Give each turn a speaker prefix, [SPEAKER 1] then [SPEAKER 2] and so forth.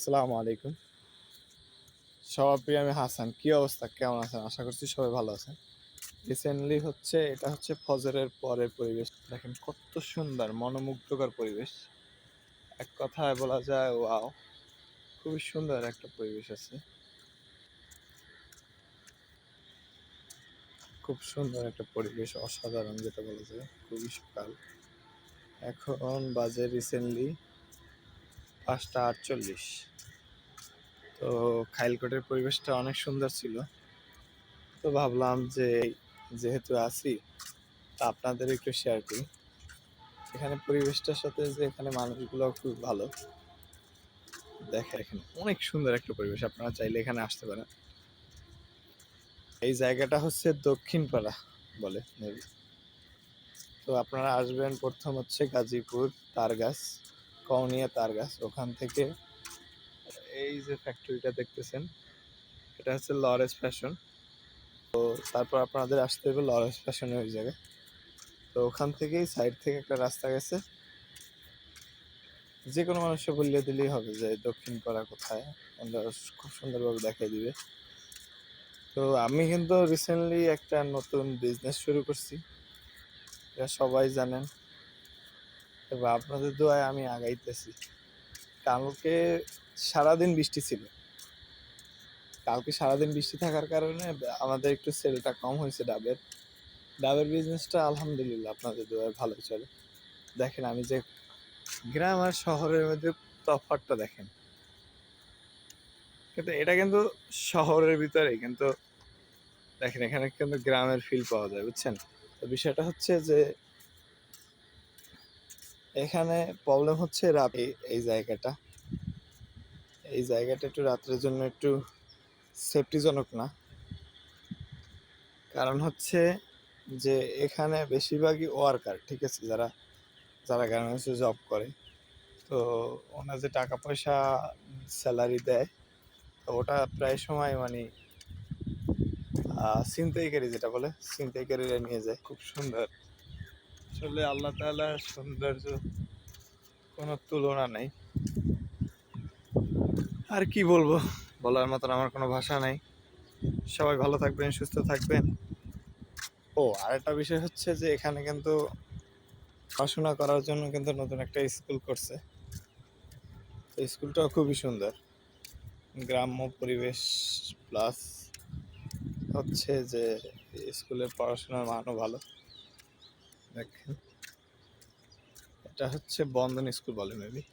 [SPEAKER 1] আসসালামু আলাইকুম। সবার প্রিয় আমি হাসান। কি অবস্থা? কেমন আছেন? আশা করছি সবাই ভালো আছেন। রিসেন্টলি এটা হচ্ছে ফজরের পরের পরিবেশ। দেখেন কত সুন্দর মনোমুগ্ধকর পরিবেশ। এক কথায় বলা যায় ওয়াও! খুবই সুন্দর একটা পরিবেশ আছে। খুব সুন্দর একটা পরিবেশ, অসাধারণ যেটা বলা যায়। খুবই সকাল। এখন বাজে রিসেন্টলি ৫টা ৪৮। তো খাইলকোটের পরিবেশটা অনেক সুন্দর ছিল। তো ভাবলাম যে যেহেতু আছি তা আপনাদের একটু শেয়ার করি। এখানে পরিবেশটার সাথে যে এখানে মানুষগুলো খুব ভালো। দেখেন এখানে অনেক সুন্দর একটা পরিবেশ, আপনারা চাইলে এখানে আসতে পারেন। এই জায়গাটা হচ্ছে দক্ষিণ পাড়া বলে মেবি। তো আপনারা আসবেন, প্রথম হচ্ছে গাজীপুর তারগাছ, কাউনিয়া তারগাছ, ওখান থেকে এই যে ফ্যাক্টরিটা দেখতেছেন এটা হচ্ছে লরেন্স ফ্যাশন। তো তারপর আপনাদের আসতে হবে লরেন্স ফ্যাশনের ওই জায়গায়। তো ওখান থেকেই সাইড থেকে একটা রাস্তা গেছে, যে কোনো মানুষকে বললে দিলেই হবে যে দক্ষিণ পাড়া কোথায়, ওরা খুব সুন্দরভাবে দেখাই দিবে। তো আমি কিন্তু রিসেন্টলি একটা নতুন বিজনেস শুরু করছি, এটা সবাই জানেন। তবে আপনাদের দোয়ায় আমি আগাইতেছি। কালকে সারাদিন বৃষ্টি ছিল, কালকে সারাদিন বৃষ্টি থাকার কারণে আমাদের একটু সেলটা কম হয়েছে। ডাবের ডাবের বিজনেসটা আলহামদুলিল্লাহ আপনাদের দোয়ায় ভালোই চলে। দেখেন আমি যে গ্রাম আর শহরের মধ্যে তফাৎটা দেখেন, কিন্তু এটা কিন্তু শহরের ভিতরে, কিন্তু দেখেন এখানে কিন্তু গ্রামের ফিল পাওয়া যায়, বুঝছেন। তো বিষয়টা হচ্ছে যে এখানে প্রবলেম হচ্ছে রাতে এই জায়গাটা একটু রাত্রের জন্য একটু সেফটিজনক না। কারণ হচ্ছে যে এখানে বেশিরভাগই ওয়ার্কার, ঠিক আছে, যারা যারা গার্মেন্টসে জব করে। তো ওনার যে টাকা পয়সা স্যালারি দেয়, তো ওটা প্রায় সময় মানে ছিনতাইকারী, যেটা বলে ছিনতাইকারীরা নিয়ে যায়। খুব সুন্দর, আসলে আল্লাহ তাআলার সৌন্দর্য কোনো তুলনা নাই। আর কি বলবো, বলার মতন আমার কোনো ভাষা নাই। সবাই ভালো থাকবেন, সুস্থ থাকবেন। ও আরেকটা বিষয় হচ্ছে যে এখানে কিন্তু পড়াশোনা করার জন্য কিন্তু নতুন একটা স্কুল করছে। তো স্কুলটাও খুবই সুন্দর, গ্রাম্য পরিবেশ প্লাস হচ্ছে যে স্কুলের পড়াশোনার মানও ভালো। দেখেন এটা হচ্ছে বন্ধন স্কুল বলে মেবি।